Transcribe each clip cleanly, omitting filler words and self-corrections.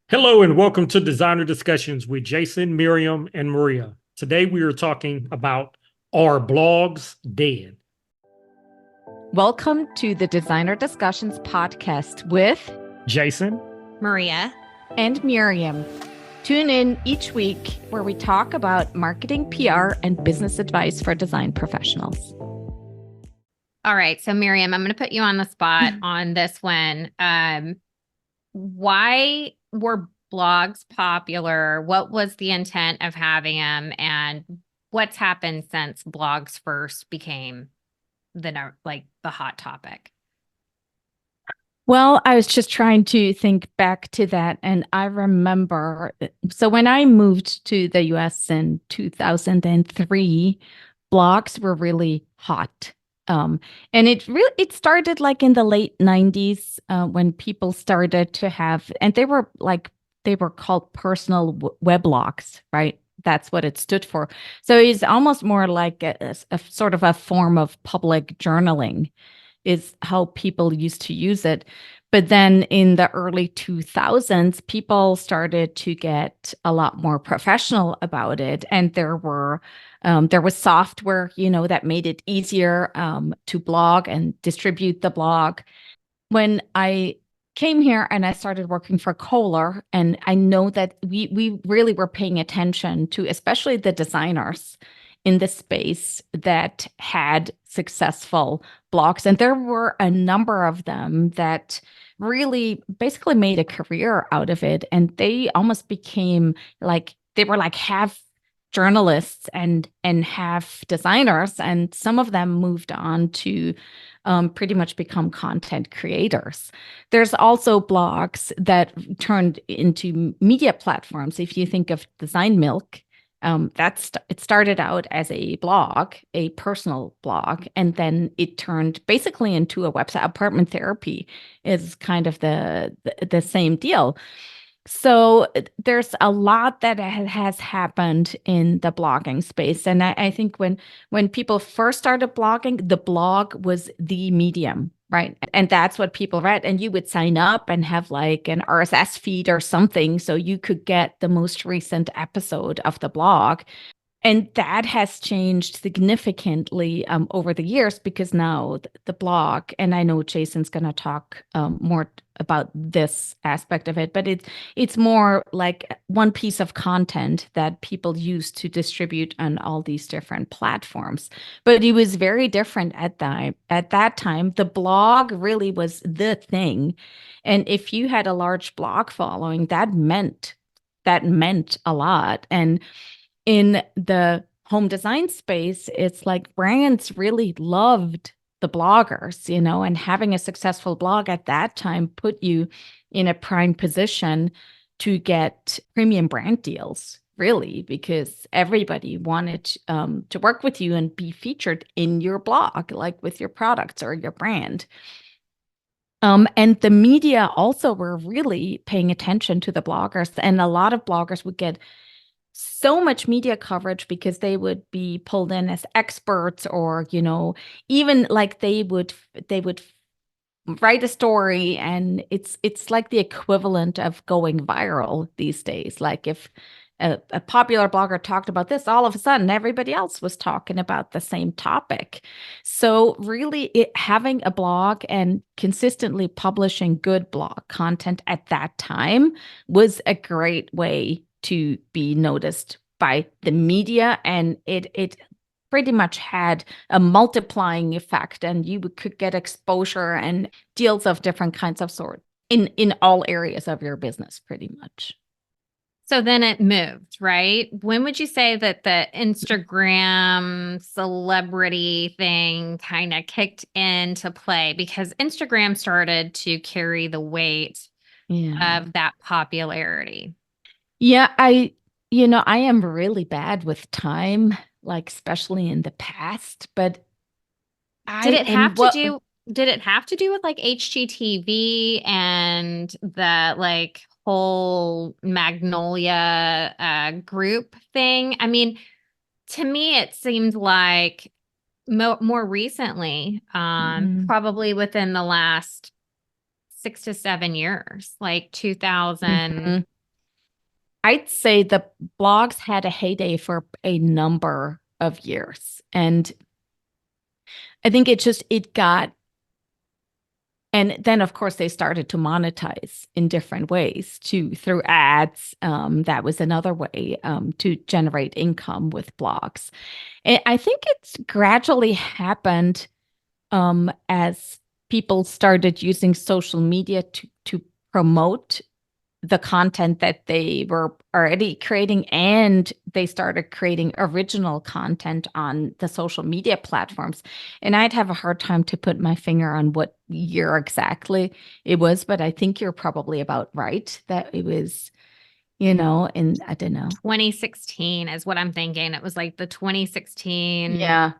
Hello and welcome to Designer Discussions with Jason, Miriam, and Maria. Today we are talking about, are blogs dead? Welcome to the Designer Discussions podcast with Jason, Maria. and Mirjam. Tune in each week where we talk about marketing, PR, and business advice for design professionals. All right. So Mirjam, I'm going to put you on the spot on this one. Why were blogs popular? What was the intent of having them? And what's happened since blogs first became the hot topic? Well, I was just trying to think back to that. And I remember, so when I moved to the US in 2003, blogs were really hot. And it started like in the late 90s when people started to have, and they were called personal weblogs, right? That's what it stood for. So it's almost more like a sort of a form of public journaling is how people used to use it. But then in the early 2000s, people started to get a lot more professional about it. And there was software, that made it easier to blog and distribute the blog. When I came here and I started working for Kohler, and I know that we really were paying attention to, especially the designers in the space that had successful blogs. And there were a number of them that really basically made a career out of it. And they almost became they were like half journalists and half designers. And some of them moved on to pretty much become content creators. There's also blogs that turned into media platforms. If you think of Design Milk, it started out as a blog, a personal blog, and then it turned basically into a website. Apartment Therapy is kind of the same deal. So there's a lot that has happened in the blogging space. And I think when people first started blogging, the blog was the medium, right? And that's what people read. And you would sign up and have like an RSS feed or something so you could get the most recent episode of the blog. And that has changed significantly over the years because now the blog, and I know Jason's going to talk more about this aspect of it, but it's more like one piece of content that people use to distribute on all these different platforms. But it was very different at that time. The blog really was the thing, and if you had a large blog following, that meant a lot. And in the home design space, it's like brands really loved the bloggers, and having a successful blog at that time put you in a prime position to get premium brand deals, really, because everybody wanted to work with you and be featured in your blog, like with your products or your brand. And the media also were really paying attention to the bloggers, and a lot of bloggers would get so much media coverage because they would be pulled in as experts, or even like they would write a story, and it's like the equivalent of going viral these days. Like if a popular blogger talked about this, all of a sudden everybody else was talking about the same topic. So really having a blog and consistently publishing good blog content at that time was a great way to be noticed by the media, and it pretty much had a multiplying effect, and you could get exposure and deals of different kinds of sort in all areas of your business, pretty much. So then it moved, right? When would you say that the Instagram celebrity thing kind of kicked into play? Because Instagram started to carry the weight of that popularity. Yeah, I am really bad with time, like especially in the past, but Did it have to do with like HGTV and the like whole Magnolia group thing? I mean, to me, it seemed like more recently, probably within the last 6 to 7 years, like 2000, I'd say the blogs had a heyday for a number of years. And I think it got, and then of course they started to monetize in different ways too, through ads. That was another way to generate income with blogs. And I think it's gradually happened as people started using social media to promote the content that they were already creating, and they started creating original content on the social media platforms. And I'd have a hard time to put my finger on what year exactly it was, but I think you're probably about right that it was, in, I don't know. 2016 is what I'm thinking. It was like the 2016. Yeah.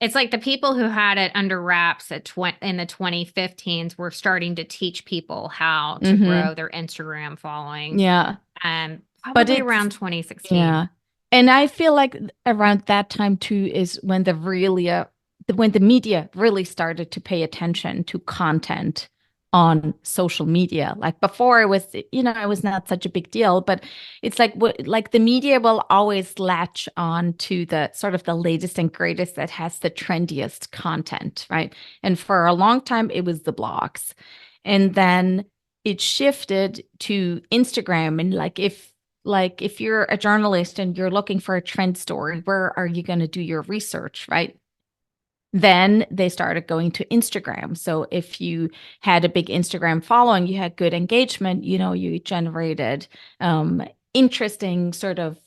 It's like the people who had it under wraps in the 2015s were starting to teach people how to grow their Instagram following. Yeah. But Probably around 2016. Yeah. And I feel like around that time too is when when the media really started to pay attention to content on social media. Like before it was, it was not such a big deal, but it's like the media will always latch on to the sort of the latest and greatest that has the trendiest content, right? And for a long time it was the blogs. And then it shifted to Instagram. And if you're a journalist and you're looking for a trend story, where are you going to do your research, right? Then they started going to Instagram. So if you had a big Instagram following, you had good engagement, you generated interesting sort of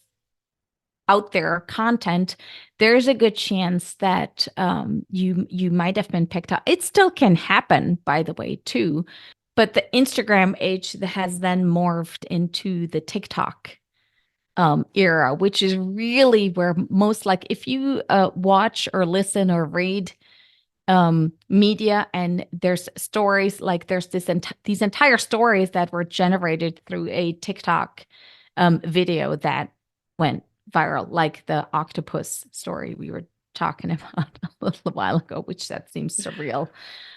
out there content, there's a good chance that you might have been picked up. It still can happen, by the way, too. But the Instagram age has then morphed into the TikTok era, which is really where if you watch or listen or read media, and there's stories, like there's these entire stories that were generated through a TikTok video that went viral, like the octopus story we were talking about a little while ago, which that seems surreal.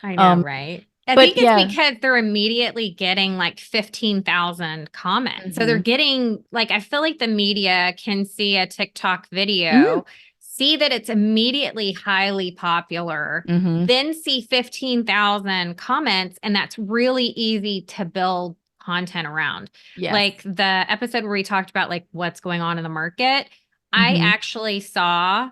I know, right? I but think it's yeah. because they're immediately getting like 15,000 comments. So they're getting I feel like the media can see a TikTok video, see that it's immediately highly popular, then see 15,000 comments, and that's really easy to build content around. Yes. Like the episode where we talked about like what's going on in the market, I actually saw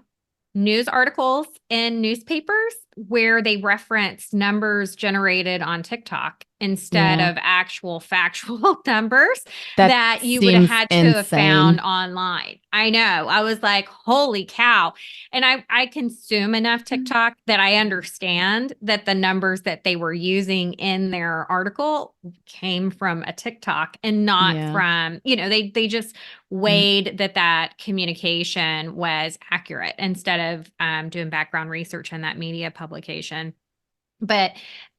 news articles in newspapers where they reference numbers generated on TikTok instead of actual factual numbers that you would have had to have found online. I know. I was like, holy cow. And I consume enough TikTok that I understand that the numbers that they were using in their article came from a TikTok and not from, they just weighed that communication was accurate instead of doing background research in that media publication. But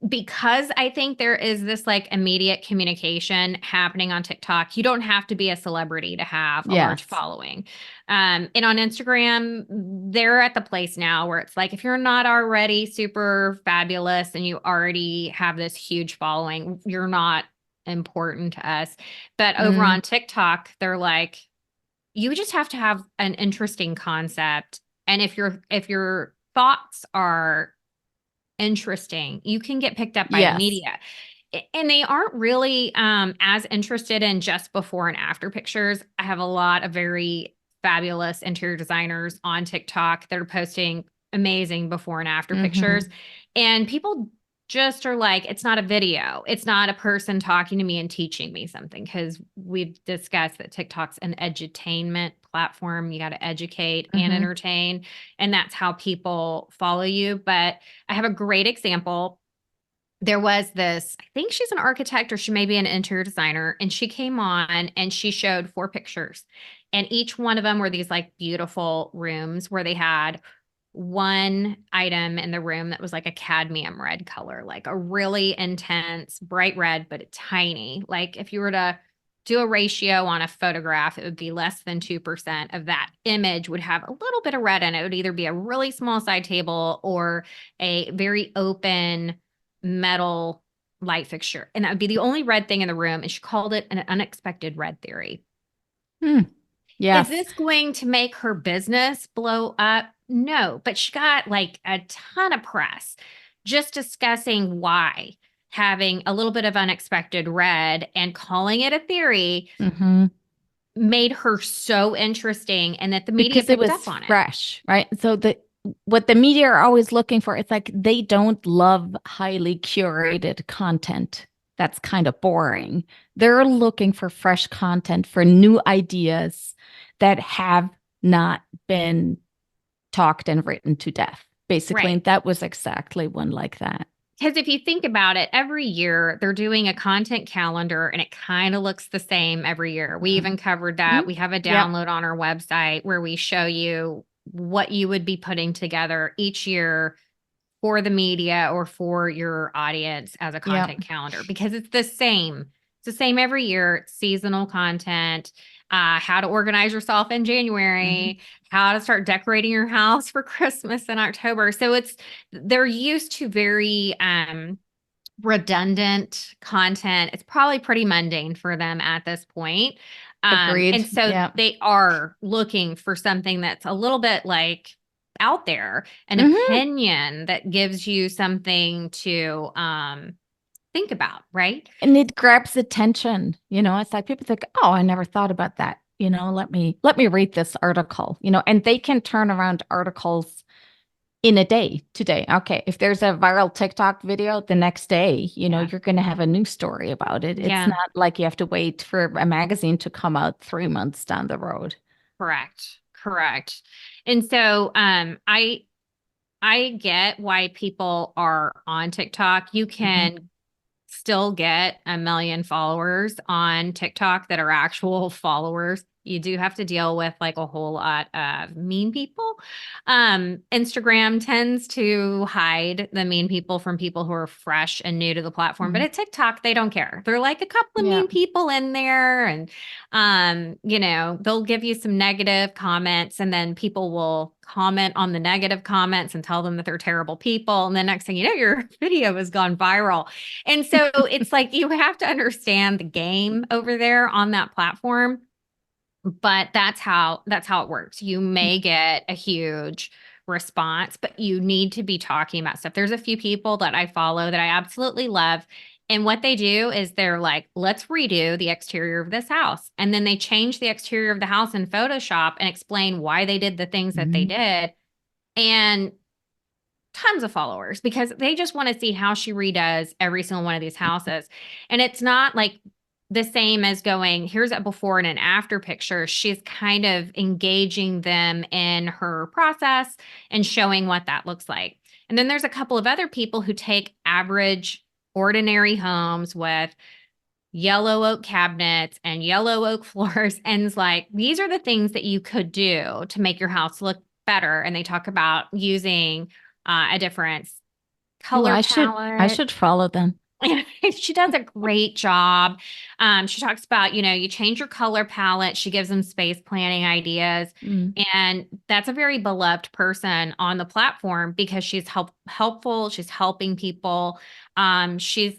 because I think there is this like immediate communication happening on TikTok, you don't have to be a celebrity to have a large following. And on Instagram, they're at the place now where it's like, if you're not already super fabulous and you already have this huge following, you're not important to us. But over on TikTok, they're like, you just have to have an interesting concept. And if your thoughts are interesting, you can get picked up by the media. And they aren't really as interested in just before and after pictures. I have a lot of very fabulous interior designers on TikTok that are posting amazing before and after pictures. And people just are like, it's not a video. It's not a person talking to me and teaching me something, because we've discussed that TikTok's an edutainment platform. You got to educate and entertain, and that's how people follow you. But I have a great example. There was this, I think she's an architect or she may be an interior designer, and she came on and she showed 4 pictures, and each one of them were these like beautiful rooms where they had one item in the room that was like a cadmium red color, like a really intense bright red, but tiny. Like if you were to do a ratio on a photograph, it would be less than 2% of that image would have a little bit of red in it. It would either be a really small side table or a very open metal light fixture. And that would be the only red thing in the room. And she called it an unexpected red theory. Hmm. Is Yes. this going to make her business blow up? No, but she got like a ton of press just discussing why having a little bit of unexpected red and calling it a theory Mm-hmm. made her so interesting and that the media Because it picked was up on it. fresh, right? So what the media are always looking for, it's like they don't love highly curated content. That's kind of boring. They're looking for fresh content, for new ideas that have not been talked and written to death, basically. Right. And that was exactly one like that. Because if you think about it, every year they're doing a content calendar and it kind of looks the same every year. We even covered that. We have a Yep. download on our website where we show you what you would be putting together each year for the media or for your audience as a content calendar because it's the same. It's the same every year. It's seasonal content, how to organize yourself in January, how to start decorating your house for Christmas in October. So they're used to very redundant content. It's probably pretty mundane for them at this point. Agreed. And so Yeah. they are looking for something that's a little bit like out there, an opinion that gives you something to think about, right? And it grabs attention. It's like people think, oh, I never thought about that. Let me read this article, and they can turn around articles in a day today. Okay, if there's a viral TikTok video the next day, you're going to have a news story about it. It's not like you have to wait for a magazine to come out 3 months down the road. Correct. And so I get why people are on TikTok. You can still get 1 million followers on TikTok that are actual followers. You do have to deal with like a whole lot of mean people. Instagram tends to hide the mean people from people who are fresh and new to the platform. But at TikTok, they don't care. They're like a couple of mean people in there. And, they'll give you some negative comments and then people will comment on the negative comments and tell them that they're terrible people. And the next thing you know, your video has gone viral. And so it's like you have to understand the game over there on that platform. But that's how it works. You may get a huge response, but you need to be talking about stuff. There's a few people that I follow that I absolutely love. And what they do is they're like, let's redo the exterior of this house. And then they change the exterior of the house in Photoshop and explain why they did the things that they did. And tons of followers because they just want to see how she redoes every single one of these houses. And it's not like the same as going, here's a before and an after picture. She's kind of engaging them in her process and showing what that looks like. And then there's a couple of other people who take average, ordinary homes with yellow oak cabinets and yellow oak floors. And it's like, these are the things that you could do to make your house look better. And they talk about using a different color palette. I should follow them. She does a great job. She talks about, you change your color palette. She gives them space planning ideas. And that's a very beloved person on the platform because she's helpful. She's helping people. She's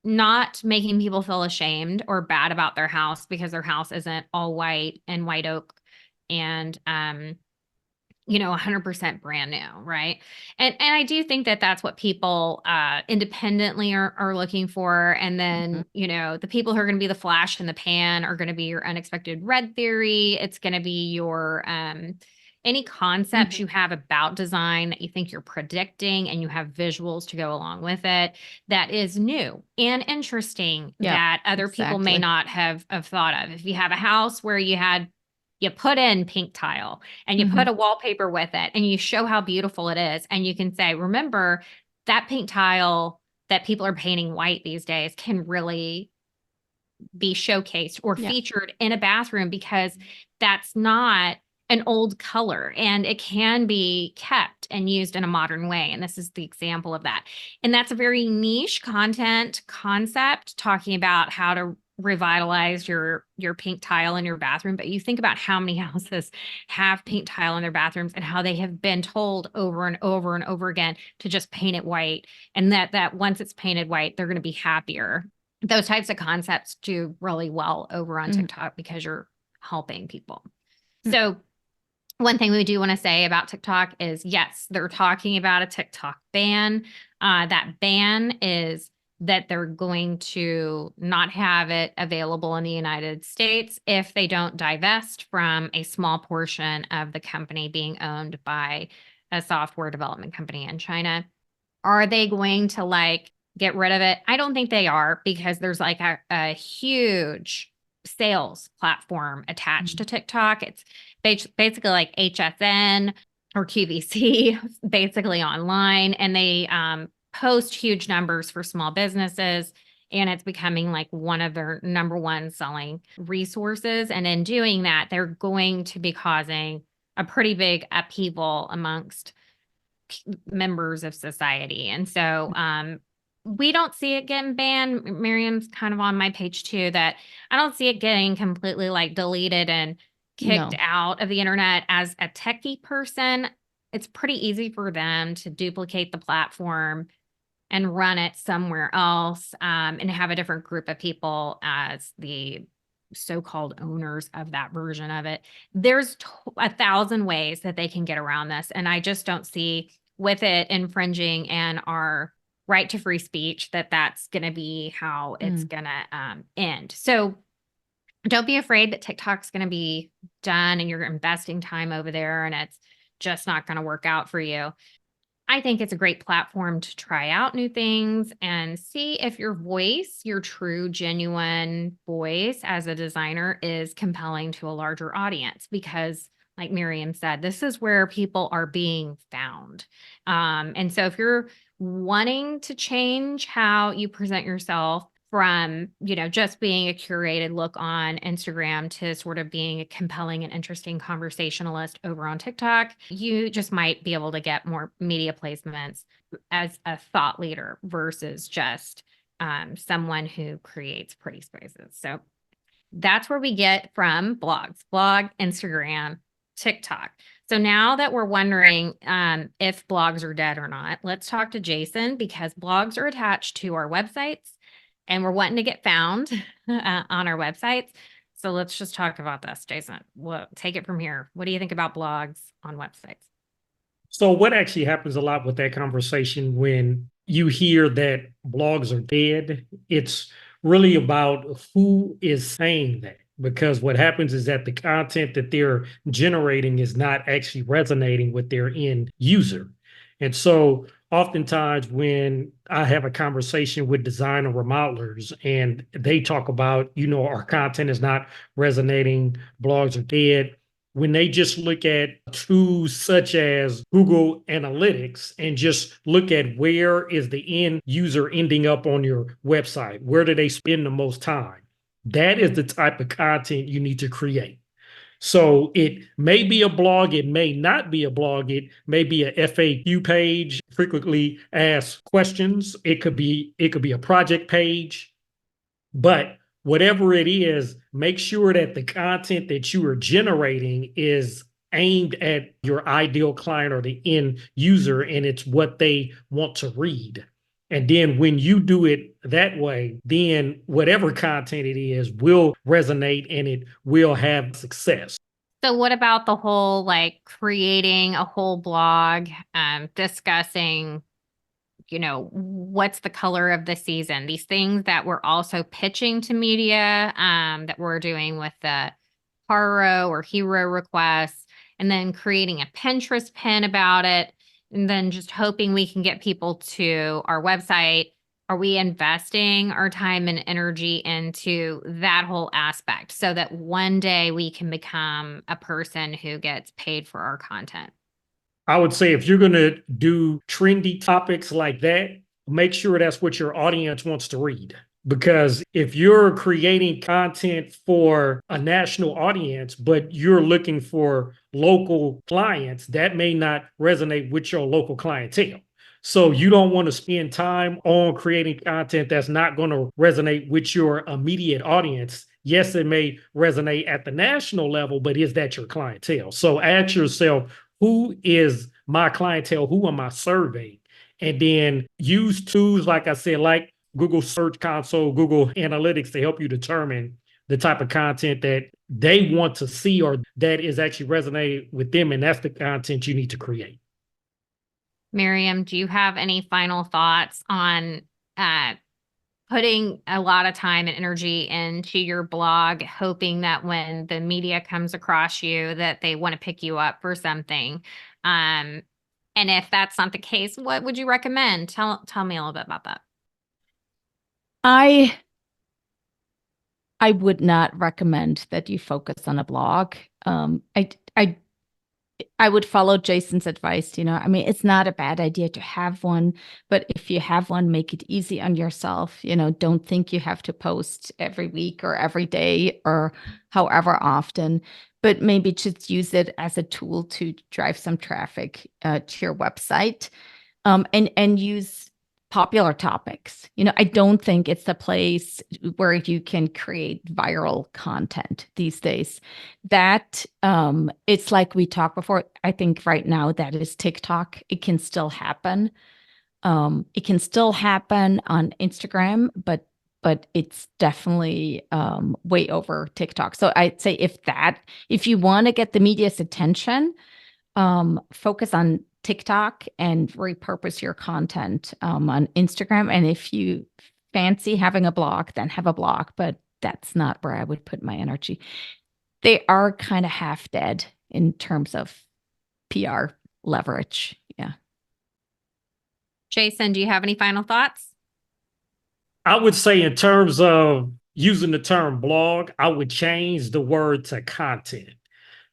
not making people feel ashamed or bad about their house because their house isn't all white and white oak and 100% brand new, right? And I do think that that's what people independently are looking for. And then, the people who are going to be the flash in the pan are going to be your unexpected red theory. It's going to be your any concepts you have about design that you think you're predicting and you have visuals to go along with it that is new and interesting that other people may not have thought of. If you have a house where you put in pink tile and you put a wallpaper with it and you show how beautiful it is. And you can say, remember that pink tile that people are painting white these days can really be showcased or featured in a bathroom because that's not an old color and it can be kept and used in a modern way. And this is the example of that. And that's a very niche concept talking about how to revitalize your pink tile in your bathroom. But you think about how many houses have pink tile in their bathrooms and how they have been told over and over and over again to just paint it white. And that once it's painted white, they're going to be happier. Those types of concepts do really well over on TikTok because you're helping people. So one thing we do want to say about TikTok is, yes, they're talking about a TikTok ban. That ban is that they're going to not have it available in the United States if they don't divest from a small portion of the company being owned by a software development company in China. Are they going to like get rid of it? I don't think they are, because there's like a huge sales platform attached to TikTok. It's basically like HSN or QVC, basically online, and they post huge numbers for small businesses, and it's becoming like one of their number one selling resources. And in doing that, they're going to be causing a pretty big upheaval amongst members of society. And so we don't see it getting banned. Miriam's kind of on my page too, that I don't see it getting completely like deleted and kicked out of the internet. As a techie person, it's pretty easy for them to duplicate the platform and run it somewhere else, and have a different group of people as the so-called owners of that version of it. There's 1,000 ways that they can get around this. And I just don't see, with it infringing and our right to free speech, that that's going to be how it's going to end. So don't be afraid that TikTok's going to be done and you're investing time over there and it's just not going to work out for you. I think it's a great platform to try out new things and see if your voice, your true, genuine voice as a designer, is compelling to a larger audience. Because like Mirjam said, this is where people are being found. And so if you're wanting to change how you present yourself from, just being a curated look on Instagram to sort of being a compelling and interesting conversationalist over on TikTok, you just might be able to get more media placements as a thought leader versus just someone who creates pretty spaces. So that's where we get from blogs, blog, Instagram, TikTok. So now that we're wondering if blogs are dead or not, let's talk to Jason, because blogs are attached to our websites and we're wanting to get found on our websites. So let's just talk about this, Jason. Take it from here. What do you think about blogs on websites? So what actually happens a lot with that conversation when you hear that blogs are dead, it's really about who is saying that. Because what happens is that the content that they're generating is not actually resonating with their end user. And so oftentimes when I have a conversation with designer remodelers and they talk about, our content is not resonating, blogs are dead, when they just look at tools such as Google Analytics and just look at where is the end user ending up on your website, where do they spend the most time? That is the type of content you need to create. So it may be a blog, it may not be a blog, it may be a FAQ page, frequently asked questions. It could be a project page, but whatever it is, make sure that the content that you are generating is aimed at your ideal client or the end user, and it's what they want to read. And then when you do it that way, then whatever content it is will resonate and it will have success. So what about the whole, like, creating a whole blog, discussing, what's the color of the season? These things that we're also pitching to media, that we're doing with the Haro or Hero requests, and then creating a Pinterest pin about it, and then just hoping we can get people to our website. Are we investing our time and energy into that whole aspect so that one day we can become a person who gets paid for our content? I would say if you're going to do trendy topics like that, make sure that's what your audience wants to read. Because if you're creating content for a national audience, but you're looking for local clients, that may not resonate with your local clientele. So you don't want to spend time on creating content that's not going to resonate with your immediate audience. Yes, it may resonate at the national level, but is that your clientele? So ask yourself, who is my clientele? Who am I serving? And then use tools, like I said, like Google Search Console, Google Analytics, to help you determine the type of content that they want to see or that is actually resonating with them. And that's the content you need to create. Mirjam, do you have any final thoughts on putting a lot of time and energy into your blog, hoping that when the media comes across you, that they want to pick you up for something? And if that's not the case, what would you recommend? Tell me a little bit about that. I would not recommend that you focus on a blog. I would follow Jason's advice. I mean, it's not a bad idea to have one, but if you have one, make it easy on yourself. Don't think you have to post every week or every day or however often, but maybe just use it as a tool to drive some traffic to your website, and use popular topics. I don't think it's the place where you can create viral content these days. That it's like we talked before. I think right now that is TikTok. It can still happen. It can still happen on Instagram, but it's definitely way over TikTok. So I'd say if you want to get the media's attention, focus on TikTok and repurpose your content on Instagram. And if you fancy having a blog, then have a blog, but that's not where I would put my energy. They are kind of half dead in terms of PR leverage. Yeah. Jason, do you have any final thoughts? I would say in terms of using the term blog, I would change the word to content.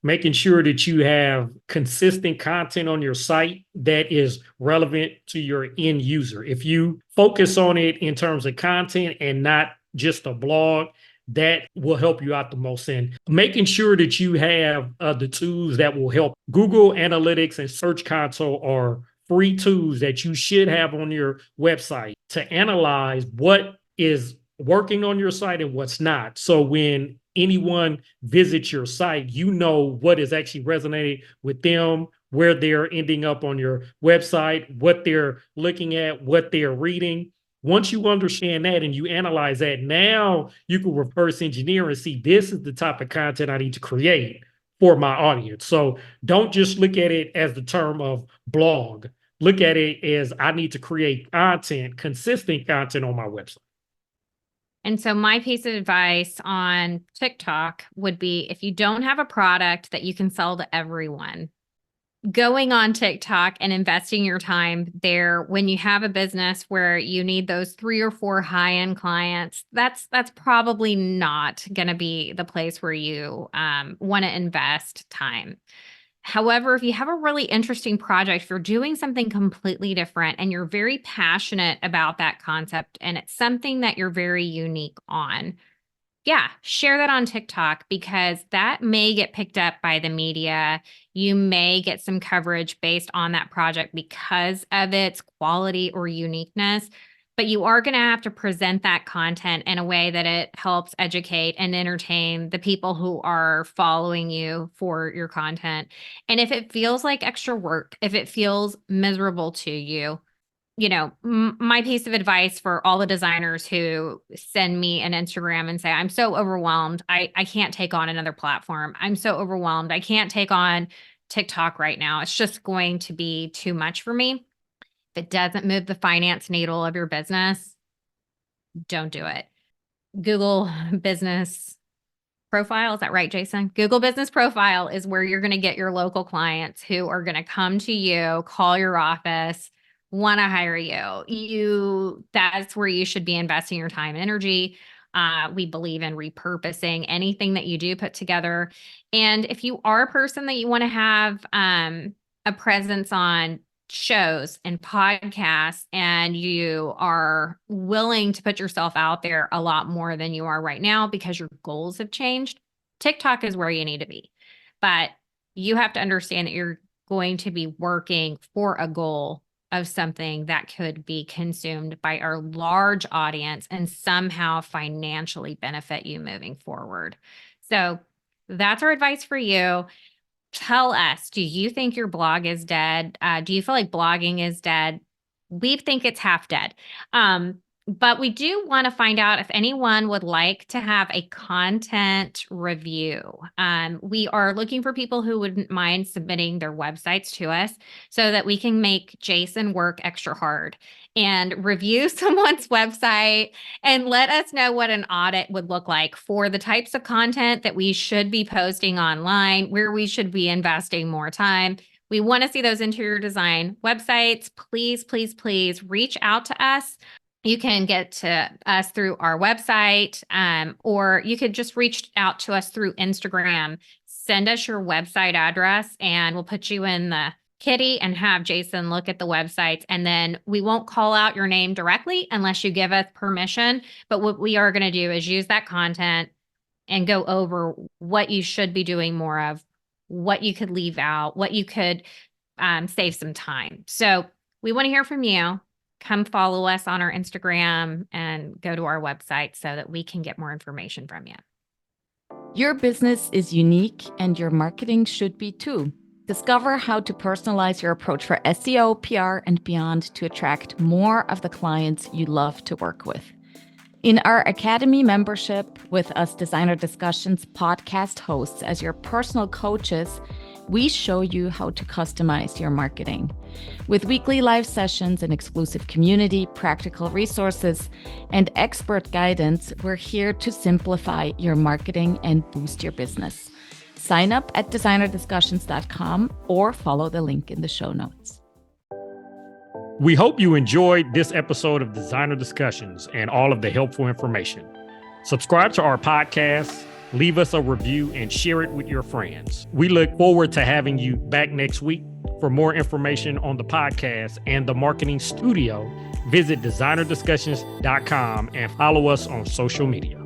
Making sure that you have consistent content on your site that is relevant to your end user. If you focus on it in terms of content and not just a blog, that will help you out the most. And making sure that you have the tools that will help. Google Analytics and Search Console are free tools that you should have on your website to analyze what is working on your site and what's not. So when anyone visits your site, you know what is actually resonating with them, where they're ending up on your website, what they're looking at, what they're reading. Once you understand that and you analyze that, now you can reverse engineer and see this is the type of content I need to create for my audience. So don't just look at it as the term of blog. Look at it as I need to create content, consistent content on my website. And so my piece of advice on TikTok would be, if you don't have a product that you can sell to everyone, going on TikTok and investing your time there when you have a business where you need those 3 or 4 high-end clients, that's probably not going to be the place where you want to invest time. However, if you have a really interesting project, if you're doing something completely different and you're very passionate about that concept and it's something that you're very unique on, yeah, share that on TikTok, because that may get picked up by the media. You may get some coverage based on that project because of its quality or uniqueness. But you are going to have to present that content in a way that it helps educate and entertain the people who are following you for your content. And if it feels like extra work, if it feels miserable to you, my piece of advice for all the designers who send me an Instagram and say, I'm so overwhelmed, I can't take on another platform. I'm so overwhelmed, I can't take on TikTok right now. It's just going to be too much for me. If it doesn't move the finance needle of your business, don't do it. Google Business Profile, is that right, Jason? Google Business Profile is where you're going to get your local clients who are going to come to you, call your office, want to hire you. That's where you should be investing your time and energy. We believe in repurposing anything that you do put together. And if you are a person that you want to have a presence on shows and podcasts, and you are willing to put yourself out there a lot more than you are right now because your goals have changed, TikTok is where you need to be. But you have to understand that you're going to be working for a goal of something that could be consumed by our large audience and somehow financially benefit you moving forward. So that's our advice for you. Tell us, do you think your blog is dead? Do you feel like blogging is dead? We think it's half dead. But we do want to find out if anyone would like to have a content review. We are looking for people who wouldn't mind submitting their websites to us so that we can make Jason work extra hard and review someone's website and let us know what an audit would look like for the types of content that we should be posting online, where we should be investing more time. We want to see those interior design websites. Please, please, please reach out to us. You can get to us through our website, or you could just reach out to us through Instagram. Send us your website address and we'll put you in the kitty and have Jason look at the websites. And then we won't call out your name directly unless you give us permission. But what we are going to do is use that content and go over what you should be doing more of, what you could leave out, what you could save some time. So we want to hear from you. Come follow us on our Instagram and go to our website so that we can get more information from you. Your business is unique and your marketing should be too. Discover how to personalize your approach for SEO, PR, and beyond to attract more of the clients you love to work with. In our Academy membership, with us Designer Discussions podcast hosts as your personal coaches, we show you how to customize your marketing. With weekly live sessions, an exclusive community, practical resources, and expert guidance, we're here to simplify your marketing and boost your business. Sign up at designerdiscussions.com or follow the link in the show notes. We hope you enjoyed this episode of Designer Discussions and all of the helpful information. Subscribe to our podcast, leave us a review, and share it with your friends. We look forward to having you back next week. For more information on the podcast and the marketing studio, visit designerdiscussions.com and follow us on social media.